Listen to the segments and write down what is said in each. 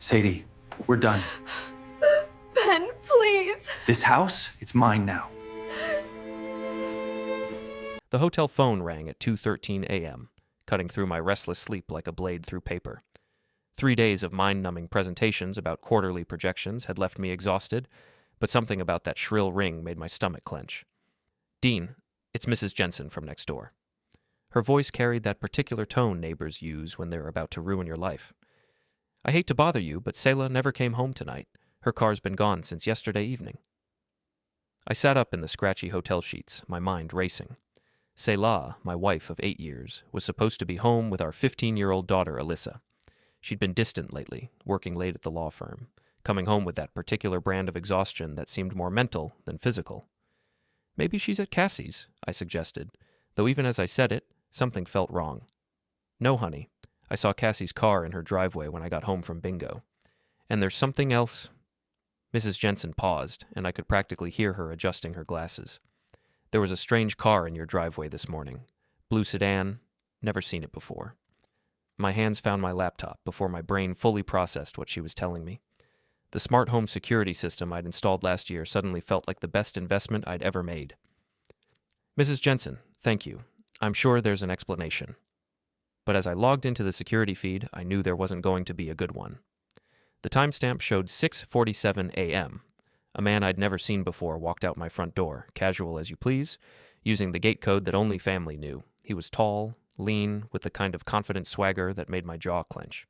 Sadie, we're done. Ben, please. This house, it's mine now. The hotel phone rang at 2:13 a.m., cutting through my restless sleep like a blade through paper. 3 days of mind-numbing presentations about quarterly projections had left me exhausted, but something about that shrill ring made my stomach clench. "Dean, it's Mrs. Jensen from next door." Her voice carried that particular tone neighbors use when they're about to ruin your life. "I hate to bother you, but Selah never came home tonight. Her car's been gone since yesterday evening." I sat up in the scratchy hotel sheets, my mind racing. Selah, my wife of 8 years, was supposed to be home with our 15-year-old daughter, Alyssa. She'd been distant lately, working late at the law firm, coming home with that particular brand of exhaustion that seemed more mental than physical. "Maybe she's at Cassie's," I suggested, though even as I said it, something felt wrong. "No, honey. I saw Cassie's car in her driveway when I got home from bingo. And there's something else." Mrs. Jensen paused, and I could practically hear her adjusting her glasses. "There was a strange car in your driveway this morning. Blue sedan. Never seen it before." My hands found my laptop before my brain fully processed what she was telling me. The smart home security system I'd installed last year suddenly felt like the best investment I'd ever made. "Mrs. Jensen, thank you. I'm sure there's an explanation." But as I logged into the security feed, I knew there wasn't going to be a good one. The timestamp showed 6:47 a.m. A man I'd never seen before walked out my front door, casual as you please, using the gate code that only family knew. He was tall, lean, with the kind of confident swagger that made my jaw clench.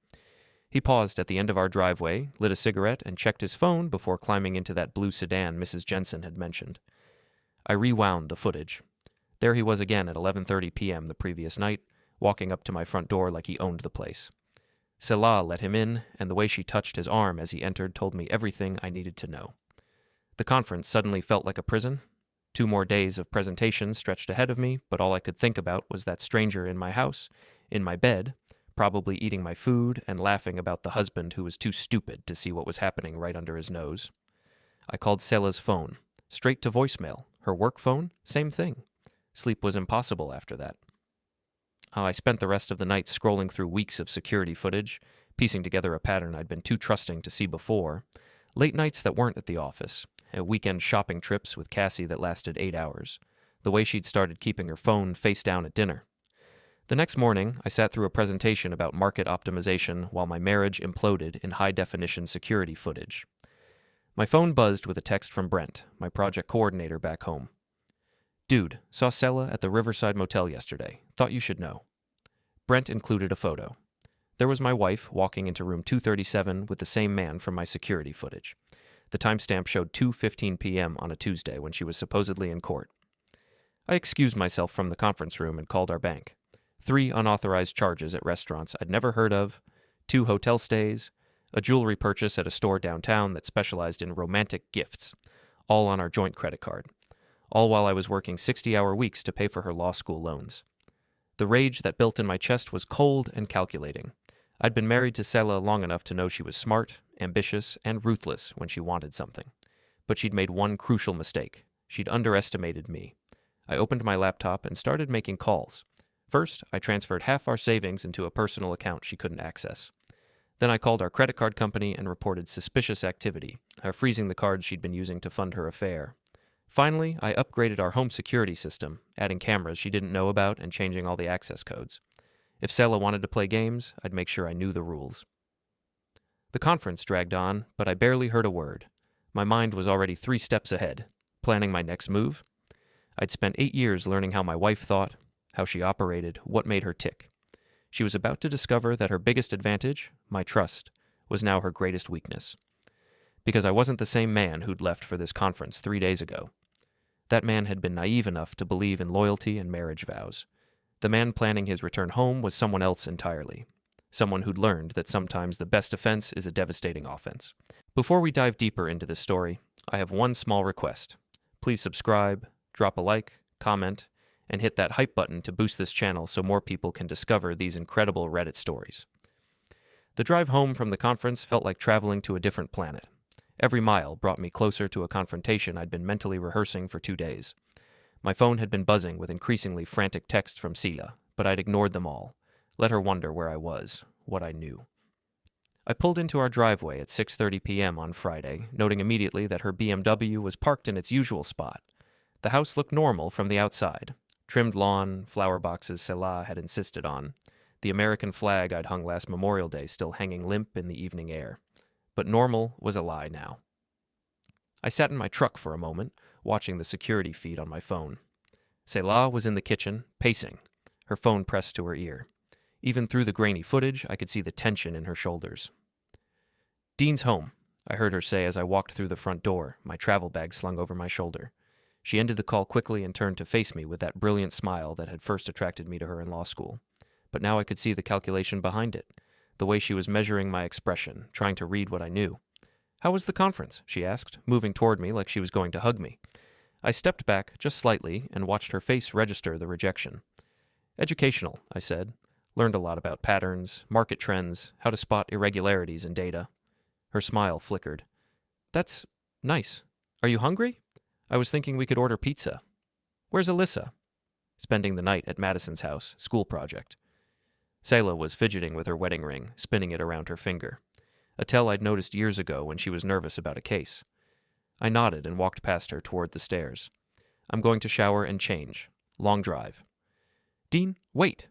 He paused at the end of our driveway, lit a cigarette, and checked his phone before climbing into that blue sedan Mrs. Jensen had mentioned. I rewound the footage. There he was again at 11:30 p.m. the previous night, walking up to my front door like he owned the place. Selah let him in, and the way she touched his arm as he entered told me everything I needed to know. The conference suddenly felt like a prison. 2 more days of presentations stretched ahead of me, but all I could think about was that stranger in my house, in my bed, probably eating my food and laughing about the husband who was too stupid to see what was happening right under his nose. I called Selah's phone, straight to voicemail. Her work phone, same thing. Sleep was impossible after that. I spent the rest of the night scrolling through weeks of security footage, piecing together a pattern I'd been too trusting to see before. Late nights that weren't at the office, weekend shopping trips with Cassie that lasted 8 hours, the way she'd started keeping her phone face down at dinner. The next morning, I sat through a presentation about market optimization while my marriage imploded in high-definition security footage. My phone buzzed with a text from Brent, my project coordinator back home. "Dude, saw Selah at the Riverside Motel yesterday. Thought you should know." Brent included a photo. There was my wife walking into room 237 with the same man from my security footage. The timestamp showed 2:15 p.m. on a Tuesday when she was supposedly in court. I excused myself from the conference room and called our bank. 3 unauthorized charges at restaurants I'd never heard of, 2 hotel stays, a jewelry purchase at a store downtown that specialized in romantic gifts, all on our joint credit card. All while I was working 60-hour weeks to pay for her law school loans. The rage that built in my chest was cold and calculating. I'd been married to Selah long enough to know she was smart, ambitious, and ruthless when she wanted something. But she'd made one crucial mistake. She'd underestimated me. I opened my laptop and started making calls. First, I transferred half our savings into a personal account she couldn't access. Then I called our credit card company and reported suspicious activity, freezing the cards she'd been using to fund her affair. Finally, I upgraded our home security system, adding cameras she didn't know about and changing all the access codes. If Selah wanted to play games, I'd make sure I knew the rules. The conference dragged on, but I barely heard a word. My mind was already 3 steps ahead, planning my next move. I'd spent 8 years learning how my wife thought, how she operated, what made her tick. She was about to discover that her biggest advantage, my trust, was now her greatest weakness. Because I wasn't the same man who'd left for this conference 3 days ago. That man had been naive enough to believe in loyalty and marriage vows. The man planning his return home was someone else entirely. Someone who'd learned that sometimes the best defense is a devastating offense. Before we dive deeper into this story, I have one small request. Please subscribe, drop a like, comment, and hit that hype button to boost this channel so more people can discover these incredible Reddit stories. The drive home from the conference felt like traveling to a different planet. Every mile brought me closer to a confrontation I'd been mentally rehearsing for 2 days. My phone had been buzzing with increasingly frantic texts from Selah, but I'd ignored them all, let her wonder where I was, what I knew. I pulled into our driveway at 6:30 p.m. on Friday, noting immediately that her BMW was parked in its usual spot. The house looked normal from the outside. Trimmed lawn, flower boxes Selah had insisted on. The American flag I'd hung last Memorial Day still hanging limp in the evening air. But normal was a lie now. I sat in my truck for a moment, watching the security feed on my phone. Selah was in the kitchen, pacing, her phone pressed to her ear. Even through the grainy footage, I could see the tension in her shoulders. "Dean's home," I heard her say as I walked through the front door, my travel bag slung over my shoulder. She ended the call quickly and turned to face me with that brilliant smile that had first attracted me to her in law school. But now I could see the calculation behind it, the way she was measuring my expression, trying to read what I knew. "How was the conference?" she asked, moving toward me like she was going to hug me. I stepped back just slightly and watched her face register the rejection. "Educational," I said. "Learned a lot about patterns, market trends, how to spot irregularities in data." Her smile flickered. "That's nice. Are you hungry? I was thinking we could order pizza." "Where's Alyssa?" "Spending the night at Madison's house, school project." Selah was fidgeting with her wedding ring, spinning it around her finger. A tell I'd noticed years ago when she was nervous about a case. I nodded and walked past her toward the stairs. "I'm going to shower and change. Long drive." "Dean, wait."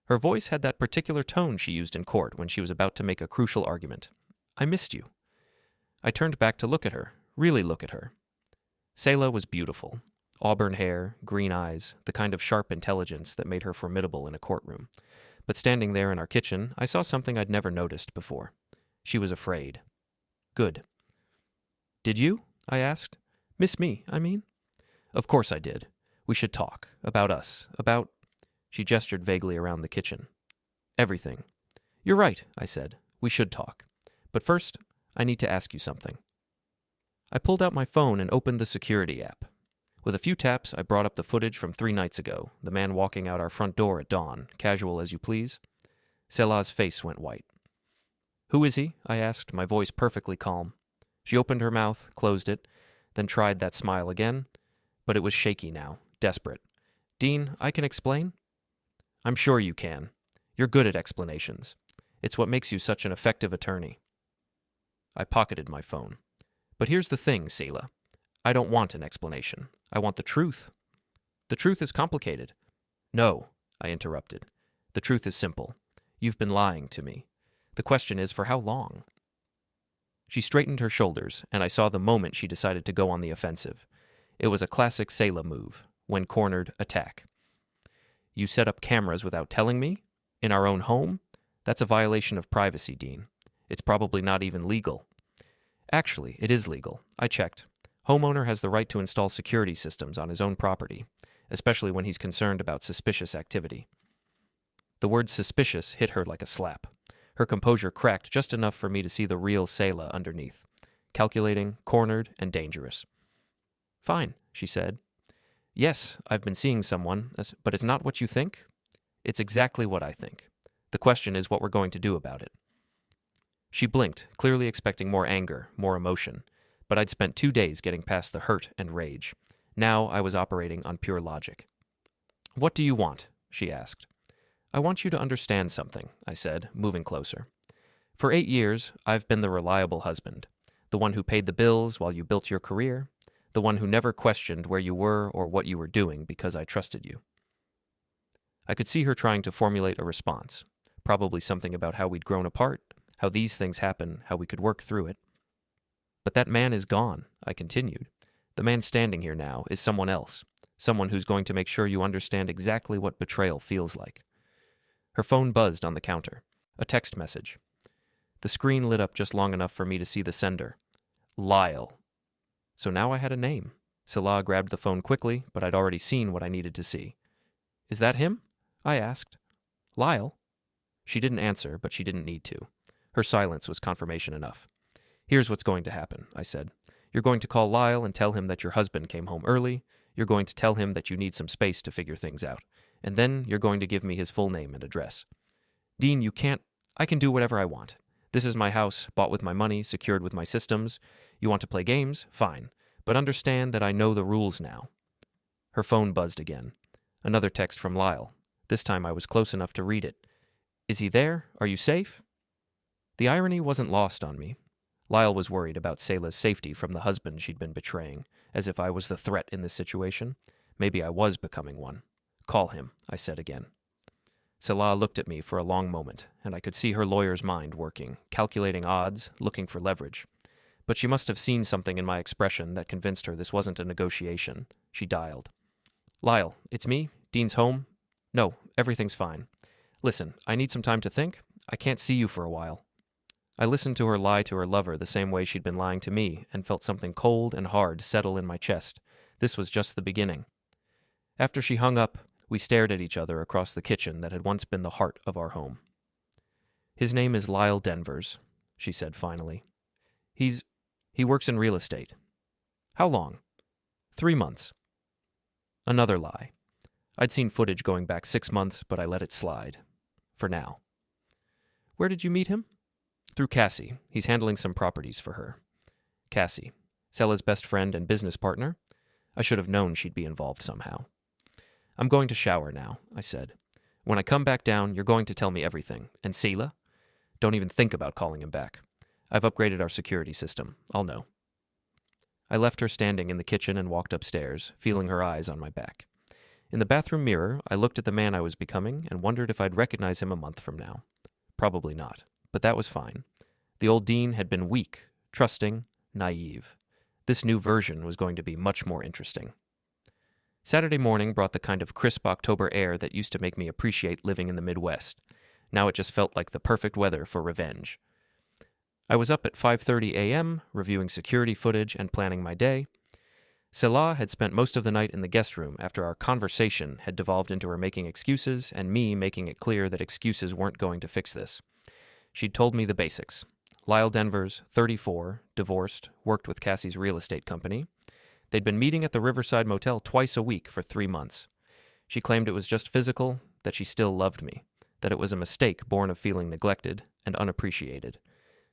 Her voice had that particular tone she used in court when she was about to make a crucial argument. "I missed you." I turned back to look at her, really look at her. Selah was beautiful. Auburn hair, green eyes, the kind of sharp intelligence that made her formidable in a courtroom. But standing there in our kitchen, I saw something I'd never noticed before. She was afraid. Good. "Did you?" I asked. "Miss me, I mean?" "Of course I did. We should talk. About us. About—" She gestured vaguely around the kitchen. "Everything." "You're right," I said. "We should talk. But first, I need to ask you something." I pulled out my phone and opened the security app. With a few taps, I brought up the footage from 3 nights ago, the man walking out our front door at dawn, casual as you please. Selah's face went white. "Who is he?" I asked, my voice perfectly calm. She opened her mouth, closed it, then tried that smile again, but it was shaky now, desperate. "Dean, I can explain?" "I'm sure you can. You're good at explanations. It's what makes you such an effective attorney." I pocketed my phone. "But here's the thing, Selah. I don't want an explanation. I want the truth." "The truth is complicated." "No," I interrupted. "The truth is simple. You've been lying to me. The question is, for how long?" She straightened her shoulders, and I saw the moment she decided to go on the offensive. It was a classic Selah move. When cornered, attack. "You set up cameras without telling me? In our own home? That's a violation of privacy, Dean. It's probably not even legal." "Actually, it is legal. I checked. Homeowner has the right to install security systems on his own property, especially when he's concerned about suspicious activity." The word suspicious hit her like a slap. Her composure cracked just enough for me to see the real Selah underneath. Calculating, cornered, and dangerous. "Fine," she said. "Yes, I've been seeing someone, but it's not what you think?" "It's exactly what I think. The question is what we're going to do about it." She blinked, clearly expecting more anger, more emotion. But I'd spent 2 days getting past the hurt and rage. Now I was operating on pure logic. "What do you want?" she asked. "I want you to understand something," I said, moving closer. "For 8 years, I've been the reliable husband, the one who paid the bills while you built your career, the one who never questioned where you were or what you were doing because I trusted you." I could see her trying to formulate a response, probably something about how we'd grown apart, how these things happen, how we could work through it. "But that man is gone," I continued. "The man standing here now is someone else, someone who's going to make sure you understand exactly what betrayal feels like." Her phone buzzed on the counter. A text message. The screen lit up just long enough for me to see the sender. Lyle. So now I had a name. Selah grabbed the phone quickly, but I'd already seen what I needed to see. "Is that him?" I asked. "Lyle?" She didn't answer, but she didn't need to. Her silence was confirmation enough. "Here's what's going to happen," I said. "You're going to call Lyle and tell him that your husband came home early. You're going to tell him that you need some space to figure things out. And then you're going to give me his full name and address." "Dean, you can't. I can do whatever I want. This is my house, bought with my money, secured with my systems. You want to play games? Fine. But understand that I know the rules now." Her phone buzzed again. Another text from Lyle. This time I was close enough to read it. "Is he there? Are you safe?" The irony wasn't lost on me. Lyle was worried about Selah's safety from the husband she'd been betraying, as if I was the threat in this situation. Maybe I was becoming one. Call him, I said again. Selah looked at me for a long moment, and I could see her lawyer's mind working, calculating odds, looking for leverage. But she must have seen something in my expression that convinced her this wasn't a negotiation. She dialed. Lyle, it's me. Dean's home. No, everything's fine. Listen, I need some time to think. I can't see you for a while. I listened to her lie to her lover the same way she'd been lying to me, and felt something cold and hard settle in my chest. This was just the beginning. After she hung up, we stared at each other across the kitchen that had once been the heart of our home. His name is Lyle Denvers, she said finally. He works in real estate. How long? 3 months. Another lie. I'd seen footage going back 6 months, but I let it slide. For now. Where did you meet him? Through Cassie. He's handling some properties for her. Cassie, Selah's best friend and business partner. I should have known she'd be involved somehow. I'm going to shower now, I said. When I come back down, you're going to tell me everything. And Selah? Don't even think about calling him back. I've upgraded our security system. I'll know. I left her standing in the kitchen and walked upstairs, feeling her eyes on my back. In the bathroom mirror, I looked at the man I was becoming and wondered if I'd recognize him a month from now. Probably not, but that was fine. The old Dean had been weak, trusting, naive. This new version was going to be much more interesting. Saturday morning brought the kind of crisp October air that used to make me appreciate living in the Midwest. Now it just felt like the perfect weather for revenge. I was up at 5:30 a.m., reviewing security footage and planning my day. Selah had spent most of the night in the guest room after our conversation had devolved into her making excuses and me making it clear that excuses weren't going to fix this. She'd told me the basics. Lyle Denvers, 34, divorced, worked with Cassie's real estate company. They'd been meeting at the Riverside Motel twice a week for 3 months. She claimed it was just physical, that she still loved me, that it was a mistake born of feeling neglected and unappreciated.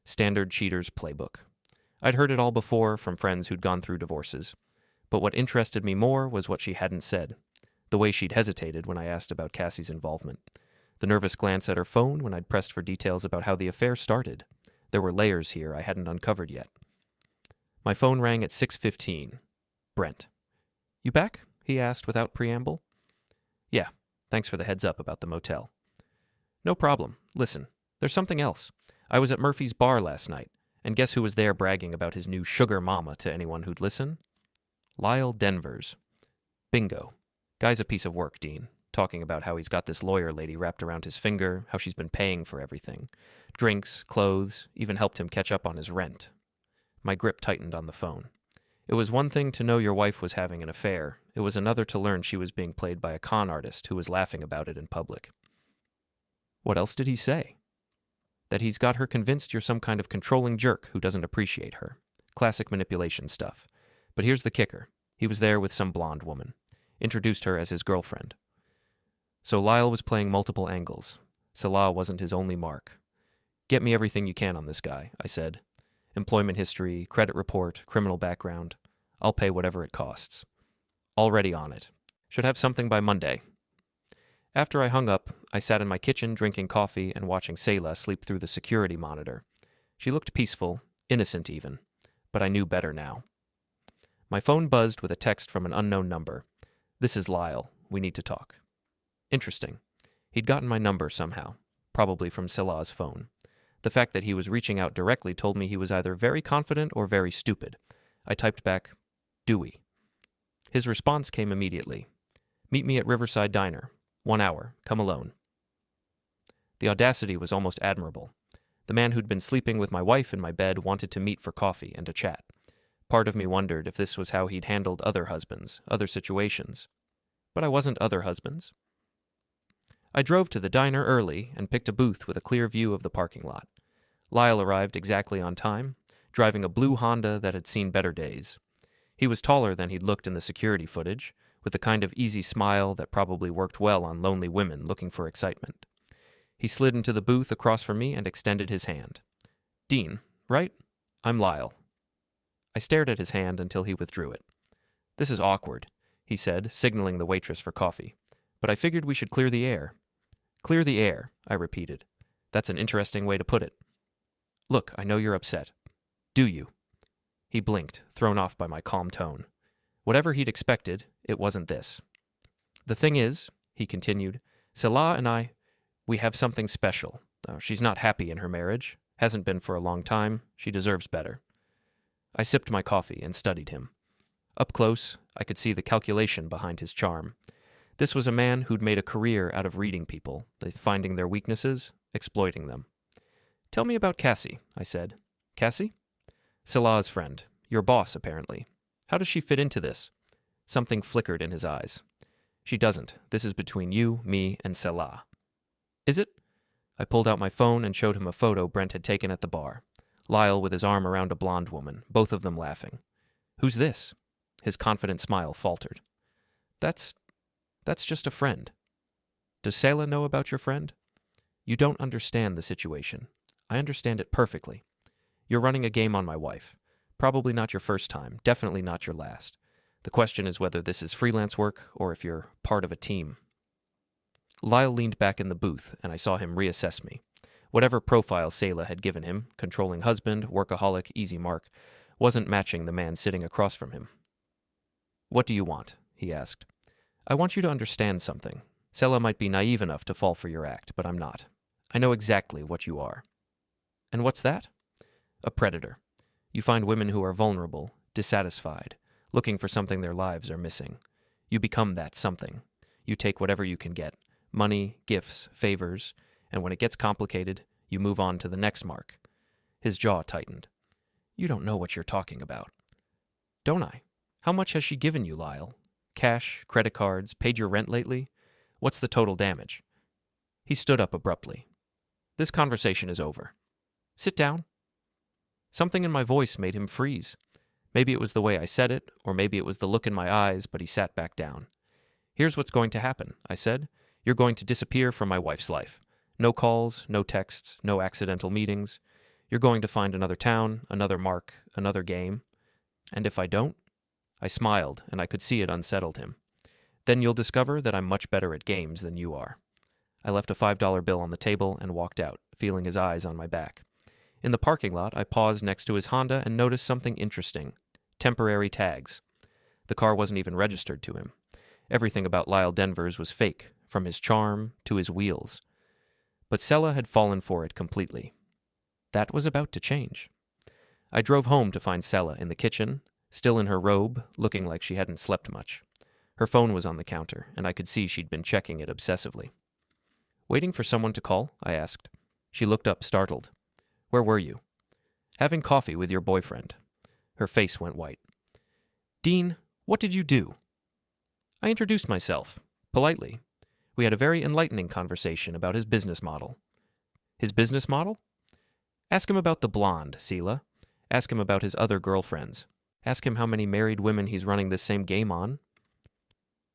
Standard cheater's playbook. I'd heard it all before from friends who'd gone through divorces. But what interested me more was what she hadn't said, the way she'd hesitated when I asked about Cassie's involvement, the nervous glance at her phone when I'd pressed for details about how the affair started. There were layers here I hadn't uncovered yet. My phone rang at 6:15. Brent. You back? He asked without preamble. Yeah, thanks for the heads up about the motel. No problem. Listen, there's something else. I was at Murphy's bar last night, and guess who was there bragging about his new sugar mama to anyone who'd listen? Lyle Denvers. Bingo. Guy's a piece of work, Dean, talking about how he's got this lawyer lady wrapped around his finger, how she's been paying for everything. Drinks, clothes, even helped him catch up on his rent. My grip tightened on the phone. It was one thing to know your wife was having an affair. It was another to learn she was being played by a con artist who was laughing about it in public. What else did he say? That he's got her convinced you're some kind of controlling jerk who doesn't appreciate her. Classic manipulation stuff. But here's the kicker. He was there with some blonde woman. Introduced her as his girlfriend. So Lyle was playing multiple angles. Selah wasn't his only mark. Get me everything you can on this guy, I said. Employment history, credit report, criminal background. I'll pay whatever it costs. Already on it. Should have something by Monday. After I hung up, I sat in my kitchen drinking coffee and watching Selah sleep through the security monitor. She looked peaceful, innocent even, but I knew better now. My phone buzzed with a text from an unknown number. This is Lyle. We need to talk. Interesting. He'd gotten my number somehow, probably from Selah's phone. The fact that he was reaching out directly told me he was either very confident or very stupid. I typed back, Dewey. His response came immediately. Meet me at Riverside Diner. 1 hour. Come alone. The audacity was almost admirable. The man who'd been sleeping with my wife in my bed wanted to meet for coffee and to chat. Part of me wondered if this was how he'd handled other husbands, other situations. But I wasn't other husbands. I drove to the diner early and picked a booth with a clear view of the parking lot. Lyle arrived exactly on time, driving a blue Honda that had seen better days. He was taller than he'd looked in the security footage, with the kind of easy smile that probably worked well on lonely women looking for excitement. He slid into the booth across from me and extended his hand. Dean, right? I'm Lyle. I stared at his hand until he withdrew it. This is awkward, he said, signaling the waitress for coffee. But I figured we should clear the air. Clear the air, I repeated. That's an interesting way to put it. Look, I know you're upset. Do you? He blinked, thrown off by my calm tone. Whatever he'd expected, it wasn't this. The thing is, he continued, Selah and I, we have something special. She's not happy in her marriage. Hasn't been for a long time. She deserves better. I sipped my coffee and studied him. Up close, I could see the calculation behind his charm. This was a man who'd made a career out of reading people, finding their weaknesses, exploiting them. Tell me about Cassie, I said. Cassie? Selah's friend. Your boss, apparently. How does she fit into this? Something flickered in his eyes. She doesn't. This is between you, me, and Selah. Is it? I pulled out my phone and showed him a photo Brent had taken at the bar. Lyle with his arm around a blonde woman, both of them laughing. Who's this? His confident smile faltered. That's just a friend. Does Selah know about your friend? You don't understand the situation. I understand it perfectly. You're running a game on my wife. Probably not your first time, definitely not your last. The question is whether this is freelance work or if you're part of a team. Lyle leaned back in the booth, and I saw him reassess me. Whatever profile Selah had given him, controlling husband, workaholic, easy mark, wasn't matching the man sitting across from him. What do you want? He asked. I want you to understand something. Selah might be naive enough to fall for your act, but I'm not. I know exactly what you are. And what's that? A predator. You find women who are vulnerable, dissatisfied, looking for something their lives are missing. You become that something. You take whatever you can get, money, gifts, favors, and when it gets complicated, you move on to the next mark. His jaw tightened. You don't know what you're talking about. Don't I? How much has she given you, Lyle? Cash, credit cards, paid your rent lately? What's the total damage? He stood up abruptly. This conversation is over. Sit down. Something in my voice made him freeze. Maybe it was the way I said it, or maybe it was the look in my eyes, but he sat back down. Here's what's going to happen, I said. You're going to disappear from my wife's life. No calls, no texts, no accidental meetings. You're going to find another town, another mark, another game. And if I don't? I smiled, and I could see it unsettled him. Then you'll discover that I'm much better at games than you are. I left a $5 bill on the table and walked out, feeling his eyes on my back. In the parking lot, I paused next to his Honda and noticed something interesting. Temporary tags. The car wasn't even registered to him. Everything about Lyle Denvers was fake, from his charm to his wheels. But Selah had fallen for it completely. That was about to change. I drove home to find Selah in the kitchen, still in her robe, looking like she hadn't slept much. Her phone was on the counter, and I could see she'd been checking it obsessively. Waiting for someone to call? I asked. She looked up, startled. Where were you? Having coffee with your boyfriend. Her face went white. Dean, what did you do? I introduced myself, politely. We had a very enlightening conversation about his business model. His business model? Ask him about the blonde, Selah. Ask him about his other girlfriends. Ask him how many married women he's running this same game on.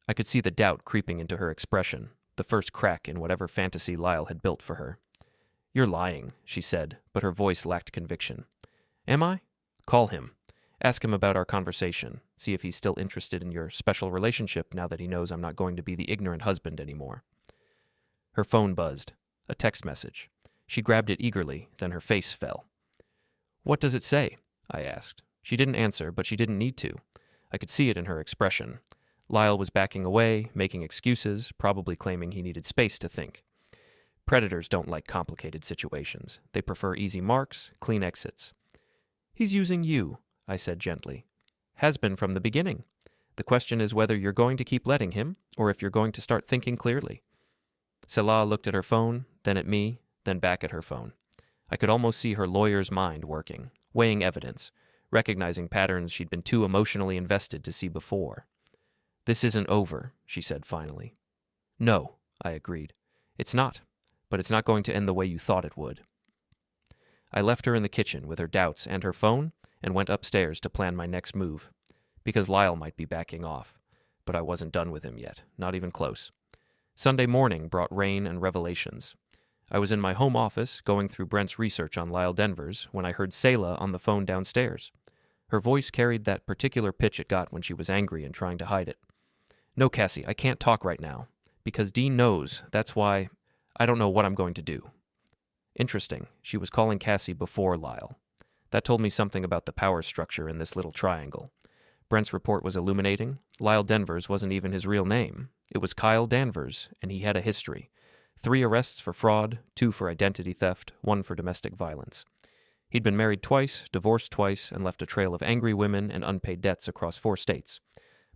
I could see the doubt creeping into her expression, the first crack in whatever fantasy Lyle had built for her. You're lying, she said, but her voice lacked conviction. Am I? Call him. Ask him about our conversation. See if he's still interested in your special relationship now that he knows I'm not going to be the ignorant husband anymore. Her phone buzzed. A text message. She grabbed it eagerly, then her face fell. What does it say? I asked. She didn't answer, but she didn't need to. I could see it in her expression. Lyle was backing away, making excuses, probably claiming he needed space to think. Predators don't like complicated situations. They prefer easy marks, clean exits. He's using you, I said gently. Has been from the beginning. The question is whether you're going to keep letting him, or if you're going to start thinking clearly. Selah looked at her phone, then at me, then back at her phone. I could almost see her lawyer's mind working, weighing evidence, recognizing patterns she'd been too emotionally invested to see before. This isn't over, she said finally. No, I agreed. It's not, but it's not going to end the way you thought it would. I left her in the kitchen with her doubts and her phone and went upstairs to plan my next move, because Lyle might be backing off, but I wasn't done with him yet, not even close. Sunday morning brought rain and revelations. I was in my home office going through Brent's research on Lyle Denvers when I heard Selah on the phone downstairs. Her voice carried that particular pitch it got when she was angry and trying to hide it. No, Cassie, I can't talk right now, because Dean knows. That's why I don't know what I'm going to do. Interesting, she was calling Cassie before Lyle. That told me something about the power structure in this little triangle. Brent's report was illuminating. Lyle Denvers wasn't even his real name. It was Kyle Danvers, and he had a history. 3 arrests for fraud, 2 for identity theft, 1 for domestic violence. He'd been married twice, divorced twice, and left a trail of angry women and unpaid debts across 4 states.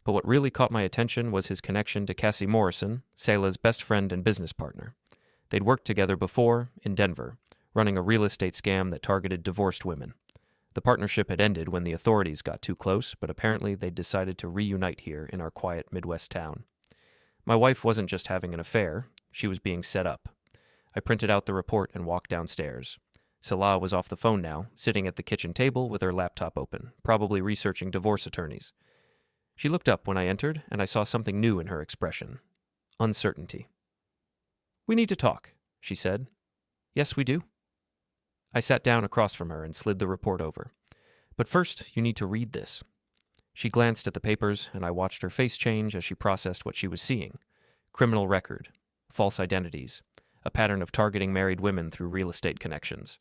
But what really caught my attention was his connection to Cassie Morrison, Selah's best friend and business partner. They'd worked together before, in Denver, running a real estate scam that targeted divorced women. The partnership had ended when the authorities got too close, but apparently they'd decided to reunite here in our quiet Midwest town. My wife wasn't just having an affair, she was being set up. I printed out the report and walked downstairs. Selah was off the phone now, sitting at the kitchen table with her laptop open, probably researching divorce attorneys. She looked up when I entered, and I saw something new in her expression. Uncertainty. "We need to talk," she said. "Yes, we do." I sat down across from her and slid the report over. "But first, you need to read this." She glanced at the papers, and I watched her face change as she processed what she was seeing. Criminal record, false identities, a pattern of targeting married women through real estate connections.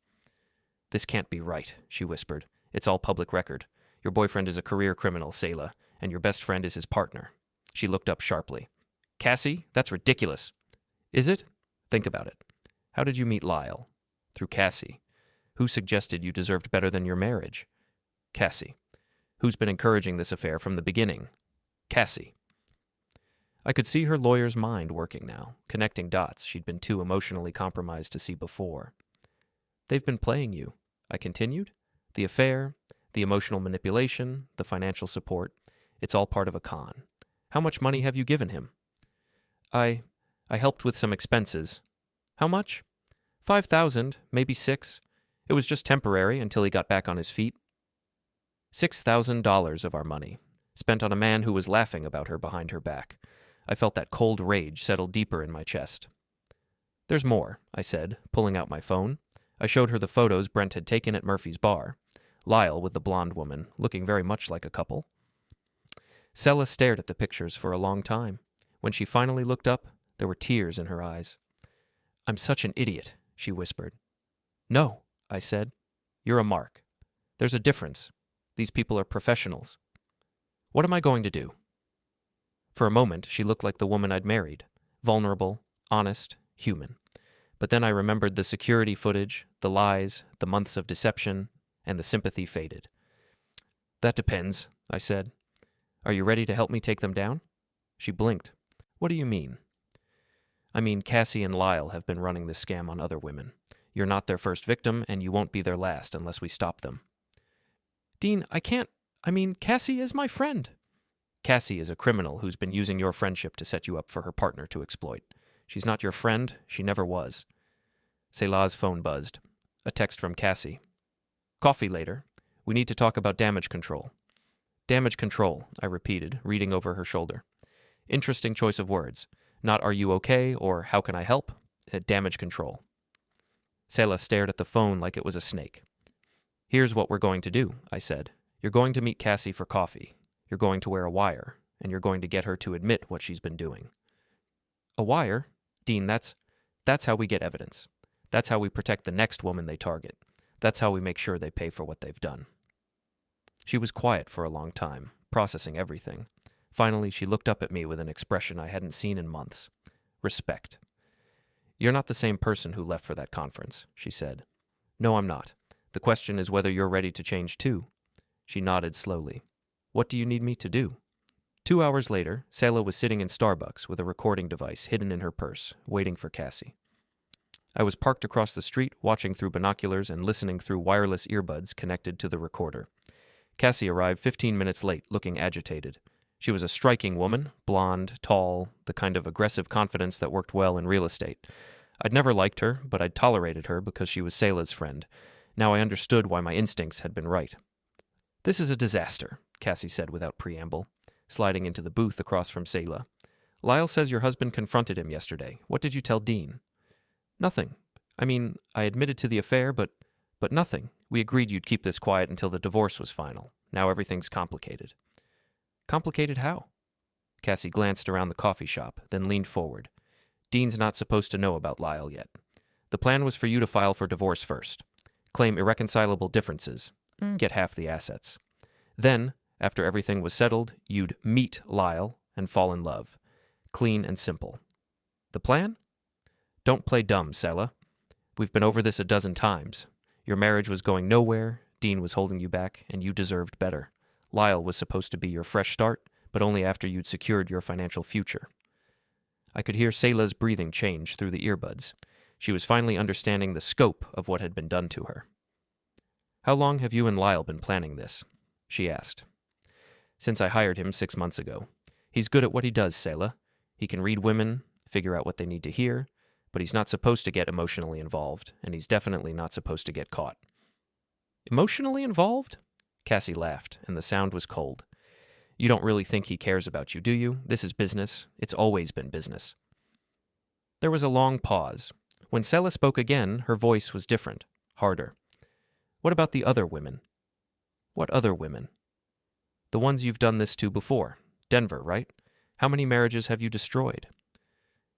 "This can't be right," she whispered. "It's all public record. Your boyfriend is a career criminal, Selah, and your best friend is his partner." She looked up sharply. "Cassie, that's ridiculous." "Is it? Think about it. How did you meet Lyle? Through Cassie. Who suggested you deserved better than your marriage? Cassie. Who's been encouraging this affair from the beginning? Cassie." I could see her lawyer's mind working now, connecting dots she'd been too emotionally compromised to see before. "They've been playing you," I continued. "The affair, the emotional manipulation, the financial support, it's all part of a con. How much money have you given him?" I helped with some expenses." "How much?" $5,000, maybe 6. It was just temporary until he got back on his feet." $6,000 of our money, spent on a man who was laughing about her behind her back. I felt that cold rage settle deeper in my chest. "There's more," I said, pulling out my phone. I showed her the photos Brent had taken at Murphy's bar. Lyle with the blonde woman, looking very much like a couple. Selah stared at the pictures for a long time. When she finally looked up, there were tears in her eyes. "I'm such an idiot," she whispered. "No," I said. "You're a mark. There's a difference. These people are professionals. What am I going to do?" For a moment, she looked like the woman I'd married. Vulnerable, honest, human. But then I remembered the security footage, the lies, the months of deception, and the sympathy faded. "That depends," I said. "Are you ready to help me take them down?" She blinked. "What do you mean?" "I mean, Cassie and Lyle have been running this scam on other women. You're not their first victim, and you won't be their last unless we stop them." "Dean, I can't. Cassie is my friend." "Cassie is a criminal who's been using your friendship to set you up for her partner to exploit. She's not your friend. She never was." Selah's phone buzzed. A text from Cassie. "Coffee later. We need to talk about damage control." "Damage control," I repeated, reading over her shoulder. Interesting choice of words. Not "are you okay" or "how can I help?" Damage control. Selah stared at the phone like it was a snake. "Here's what we're going to do," I said. "You're going to meet Cassie for coffee. You're going to wear a wire, and you're going to get her to admit what she's been doing." "A wire? Dean, that's how we get evidence. That's how we protect the next woman they target. That's how we make sure they pay for what they've done." She was quiet for a long time, processing everything. Finally, she looked up at me with an expression I hadn't seen in months. Respect. "You're not the same person who left for that conference," she said. "No, I'm not. The question is whether you're ready to change too." She nodded slowly. "What do you need me to do?" 2 hours later, Selah was sitting in Starbucks with a recording device hidden in her purse, waiting for Cassie. I was parked across the street, watching through binoculars and listening through wireless earbuds connected to the recorder. Cassie arrived 15 minutes late, looking agitated. She was a striking woman, blonde, tall, the kind of aggressive confidence that worked well in real estate. I'd never liked her, but I'd tolerated her because she was Selah's friend. Now I understood why my instincts had been right. "This is a disaster," Cassie said without preamble, sliding into the booth across from Selah. "Lyle says your husband confronted him yesterday. What did you tell Dean?" "Nothing. I admitted to the affair, but nothing. We agreed you'd keep this quiet until the divorce was final. Now everything's complicated." "Complicated how?" Cassie glanced around the coffee shop, then leaned forward. "Dean's not supposed to know about Lyle yet. The plan was for you to file for divorce first, claim irreconcilable differences, get half the assets. Then, after everything was settled, you'd meet Lyle and fall in love. Clean and simple. The plan? Don't play dumb, Selah. We've been over this a dozen times. Your marriage was going nowhere, Dean was holding you back, and you deserved better. Lyle was supposed to be your fresh start, but only after you'd secured your financial future. I could hear Selah's breathing change through the earbuds. She was finally understanding the scope of what had been done to her. How long have you and Lyle been planning this? She asked. Since I hired him 6 months ago. He's good at what he does, Selah. He can read women, figure out what they need to hear, but he's not supposed to get emotionally involved, and he's definitely not supposed to get caught. Emotionally involved? Cassie laughed, and the sound was cold. You don't really think he cares about you, do you? This is business. It's always been business. There was a long pause. When Selah spoke again, her voice was different, harder. What about the other women? What other women? The ones you've done this to before. Denver, right? How many marriages have you destroyed?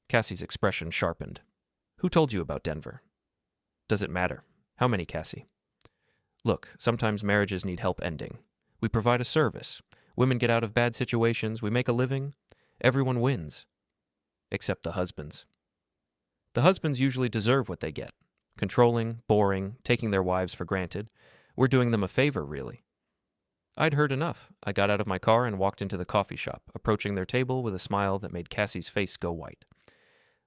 Cassie's expression sharpened. Who told you about Denver? Does it matter? How many, Cassie? Look, sometimes marriages need help ending. We provide a service. Women get out of bad situations. We make a living. Everyone wins. Except the husbands. The husbands usually deserve what they get. Controlling, boring, taking their wives for granted. We're doing them a favor, really. I'd heard enough. I got out of my car and walked into the coffee shop, approaching their table with a smile that made Cassie's face go white.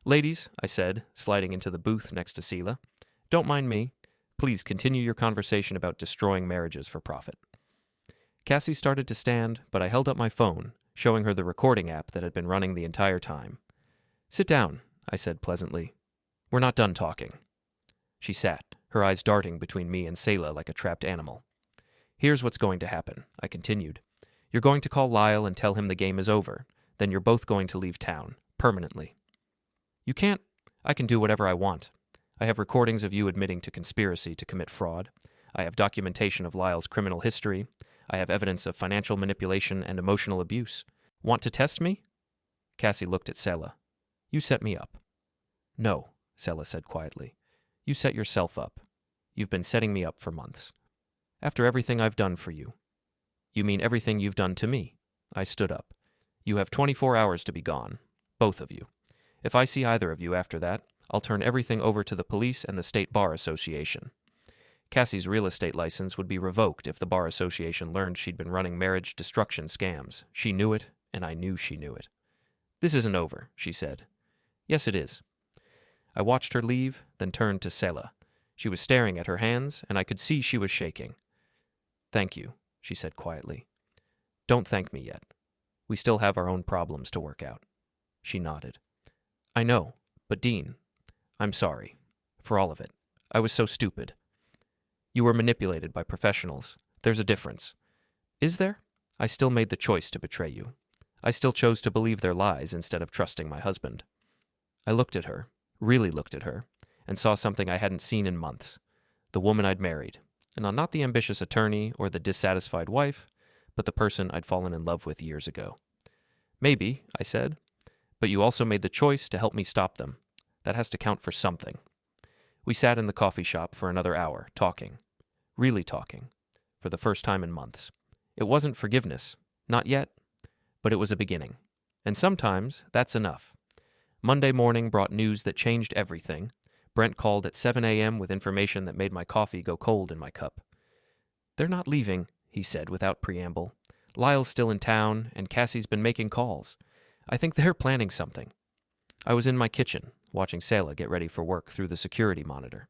Ladies, I said, sliding into the booth next to Selah, don't mind me. Please continue your conversation about destroying marriages for profit. Cassie started to stand, but I held up my phone, showing her the recording app that had been running the entire time. Sit down, I said pleasantly. We're not done talking. She sat, her eyes darting between me and Selah like a trapped animal. Here's what's going to happen, I continued. You're going to call Lyle and tell him the game is over. Then you're both going to leave town, permanently. You can't. I can do whatever I want. I have recordings of you admitting to conspiracy to commit fraud. I have documentation of Lyle's criminal history. I have evidence of financial manipulation and emotional abuse. Want to test me? Cassie looked at Selah. You set me up. No, Selah said quietly. You set yourself up. You've been setting me up for months. After everything I've done for you. You mean everything you've done to me? I stood up. You have 24 hours to be gone. Both of you. If I see either of you after that, I'll turn everything over to the police and the State Bar Association. Cassie's real estate license would be revoked if the Bar Association learned she'd been running marriage destruction scams. She knew it, and I knew she knew it. This isn't over, she said. Yes, it is. I watched her leave, then turned to Selah. She was staring at her hands, and I could see she was shaking. Thank you, she said quietly. Don't thank me yet. We still have our own problems to work out. She nodded. I know, but Dean, I'm sorry. For all of it. I was so stupid. You were manipulated by professionals. There's a difference. Is there? I still made the choice to betray you. I still chose to believe their lies instead of trusting my husband. I looked at her, really looked at her, and saw something I hadn't seen in months. The woman I'd married. And not the ambitious attorney or the dissatisfied wife, but the person I'd fallen in love with years ago. Maybe, I said, but you also made the choice to help me stop them. That has to count for something. We sat in the coffee shop for another hour, talking. Really talking. For the first time in months. It wasn't forgiveness. Not yet. But it was a beginning. And sometimes that's enough. Monday morning brought news that changed everything. Brent called at 7 a.m. with information that made my coffee go cold in my cup. They're not leaving, he said without preamble. Lyle's still in town, and Cassie's been making calls. I think they're planning something. I was in my kitchen, watching Selah get ready for work through the security monitor.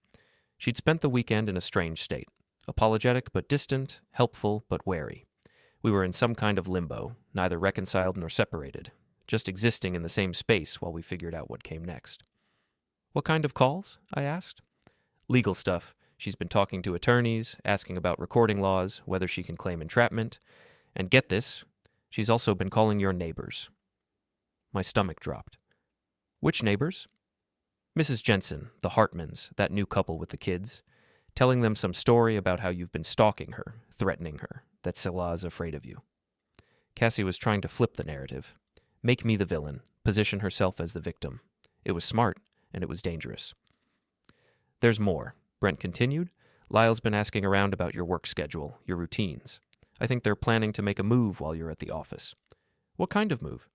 She'd spent the weekend in a strange state. Apologetic but distant, helpful but wary. We were in some kind of limbo, neither reconciled nor separated, just existing in the same space while we figured out what came next. What kind of calls? I asked. Legal stuff. She's been talking to attorneys, asking about recording laws, whether she can claim entrapment. And get this, she's also been calling your neighbors. My stomach dropped. Which neighbors? Mrs. Jensen, the Hartmans, that new couple with the kids, telling them some story about how you've been stalking her, threatening her, that Selah is afraid of you. Cassie was trying to flip the narrative, make me the villain, position herself as the victim. It was smart, and it was dangerous. There's more, Brent continued. Lyle's been asking around about your work schedule, your routines. I think they're planning to make a move while you're at the office. What kind of move?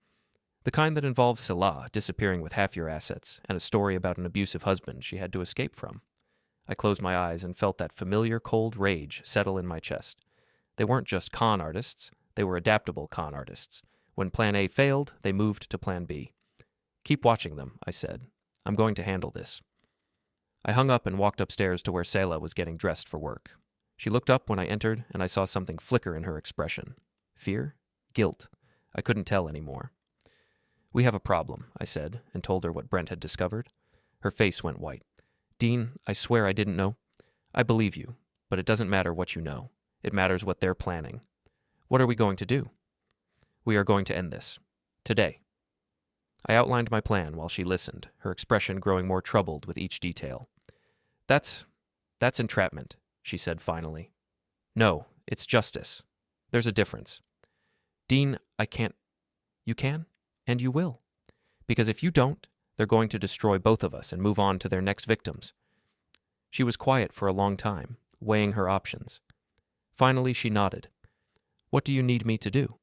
The kind that involves Selah disappearing with half your assets and a story about an abusive husband she had to escape from. I closed my eyes and felt that familiar cold rage settle in my chest. They weren't just con artists, they were adaptable con artists. When Plan A failed, they moved to Plan B. Keep watching them, I said. I'm going to handle this. I hung up and walked upstairs to where Selah was getting dressed for work. She looked up when I entered, and I saw something flicker in her expression. Fear? Guilt? I couldn't tell anymore. We have a problem, I said, and told her what Brent had discovered. Her face went white. Dean, I swear I didn't know. I believe you, but it doesn't matter what you know. It matters what they're planning. What are we going to do? We are going to end this. Today. I outlined my plan while she listened, her expression growing more troubled with each detail. That's entrapment, she said finally. No, it's justice. There's a difference. Dean, I can't. You can, and you will. Because if you don't, they're going to destroy both of us and move on to their next victims. She was quiet for a long time, weighing her options. Finally, she nodded. What do you need me to do?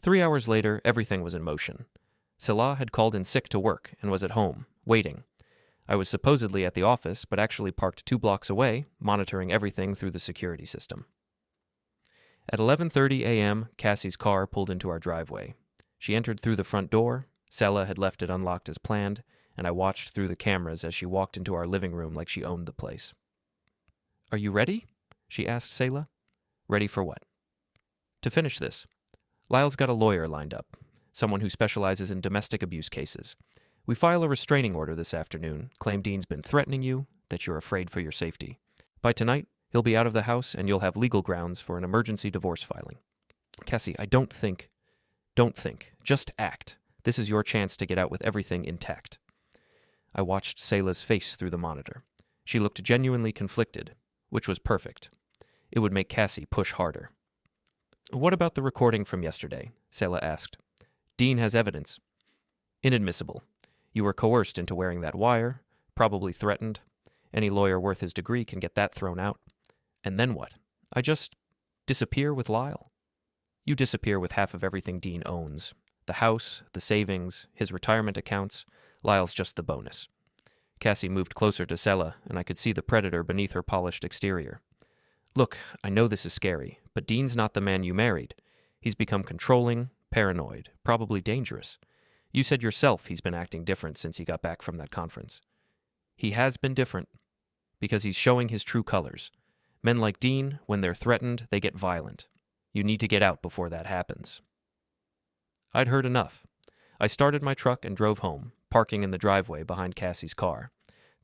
3 hours later, everything was in motion. Selah had called in sick to work and was at home, waiting. I was supposedly at the office, but actually parked 2 blocks away, monitoring everything through the security system. At 11:30 a.m., Cassie's car pulled into our driveway. She entered through the front door. Selah had left it unlocked as planned, and I watched through the cameras as she walked into our living room like she owned the place. Are you ready? She asked Selah. Ready for what? To finish this. Lyle's got a lawyer lined up, someone who specializes in domestic abuse cases. We file a restraining order this afternoon, claim Dean's been threatening you, that you're afraid for your safety. By tonight, he'll be out of the house and you'll have legal grounds for an emergency divorce filing. Cassie, don't think. Just act. This is your chance to get out with everything intact. I watched Selah's face through the monitor. She looked genuinely conflicted, which was perfect. It would make Cassie push harder. What about the recording from yesterday? Selah asked. Dean has evidence. Inadmissible. You were coerced into wearing that wire, probably threatened. Any lawyer worth his degree can get that thrown out. And then what? I just disappear with Lyle? You disappear with half of everything Dean owns. The house, the savings, his retirement accounts. Lyle's just the bonus. Cassie moved closer to Selah, and I could see the predator beneath her polished exterior. Look, I know this is scary, but Dean's not the man you married. He's become controlling, paranoid, probably dangerous. You said yourself he's been acting different since he got back from that conference. He has been different, because he's showing his true colors. Men like Dean, when they're threatened, they get violent. You need to get out before that happens. I'd heard enough. I started my truck and drove home, parking in the driveway behind Cassie's car.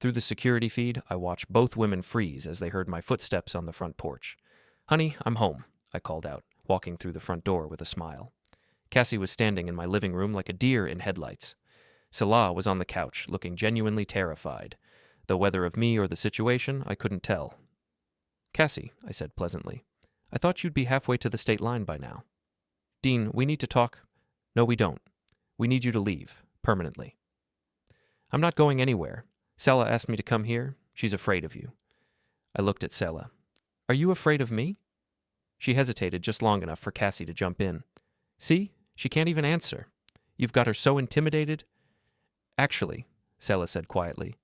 Through the security feed, I watched both women freeze as they heard my footsteps on the front porch. Honey, I'm home, I called out, walking through the front door with a smile. Cassie was standing in my living room like a deer in headlights. Selah was on the couch, looking genuinely terrified, though whether of me or the situation, I couldn't tell. Cassie, I said pleasantly, I thought you'd be halfway to the state line by now. Dean, we need to talk. No, we don't. We need you to leave, permanently. I'm not going anywhere. Selah asked me to come here. She's afraid of you. I looked at Selah. Are you afraid of me? She hesitated just long enough for Cassie to jump in. See? She can't even answer. You've got her so intimidated. Actually, Selah said quietly,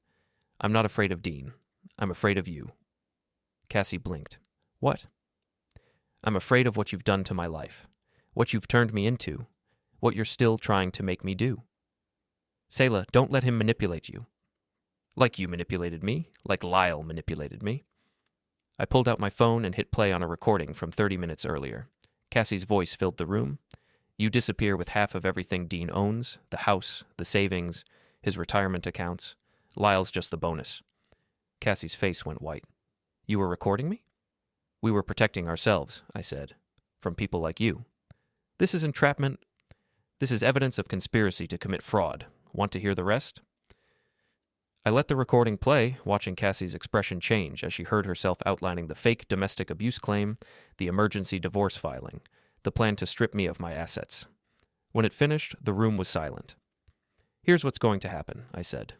I'm not afraid of Dean. I'm afraid of you. Cassie blinked. What? I'm afraid of what you've done to my life. What you've turned me into. What you're still trying to make me do. Selah, don't let him manipulate you. Like you manipulated me, like Lyle manipulated me. I pulled out my phone and hit play on a recording from 30 minutes earlier. Cassie's voice filled the room. You disappear with half of everything Dean owns, the house, the savings, his retirement accounts. Lyle's just the bonus. Cassie's face went white. You were recording me? We were protecting ourselves, I said, from people like you. This is entrapment. This is evidence of conspiracy to commit fraud. Want to hear the rest? I let the recording play, watching Cassie's expression change as she heard herself outlining the fake domestic abuse claim, the emergency divorce filing, the plan to strip me of my assets. When it finished, the room was silent. Here's what's going to happen, I said.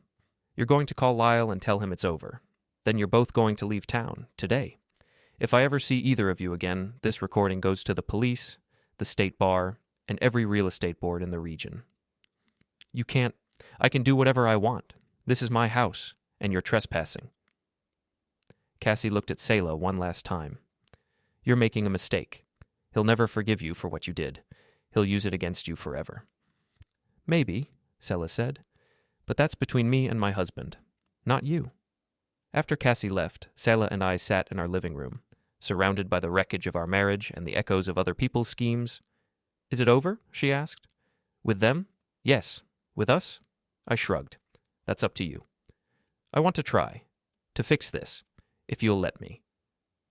You're going to call Lyle and tell him it's over. Then you're both going to leave town, today. If I ever see either of you again, this recording goes to the police, the state bar, and every real estate board in the region. You can't. I can do whatever I want. This is my house, and you're trespassing. Cassie looked at Selah one last time. You're making a mistake. He'll never forgive you for what you did. He'll use it against you forever. Maybe, Selah said, but that's between me and my husband, not you. After Cassie left, Selah and I sat in our living room, surrounded by the wreckage of our marriage and the echoes of other people's schemes. Is it over? She asked. With them? Yes. With us? I shrugged. That's up to you. I want to try. To fix this. If you'll let me.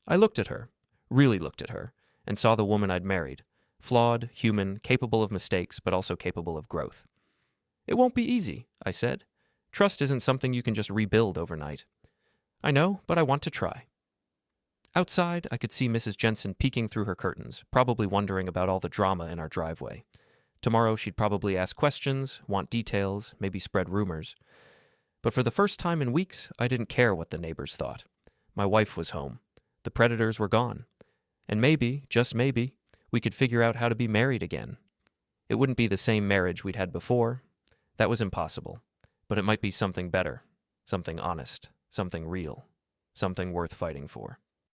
I looked at her, really looked at her, and saw the woman I'd married. Flawed, human, capable of mistakes, but also capable of growth. It won't be easy, I said. Trust isn't something you can just rebuild overnight. I know, but I want to try. Outside, I could see Mrs. Jensen peeking through her curtains, probably wondering about all the drama in our driveway. Tomorrow she'd probably ask questions, want details, maybe spread rumors. But for the first time in weeks, I didn't care what the neighbors thought. My wife was home. The predators were gone. And maybe, just maybe, we could figure out how to be married again. It wouldn't be the same marriage we'd had before. That was impossible. But it might be something better, something honest, something real, something worth fighting for.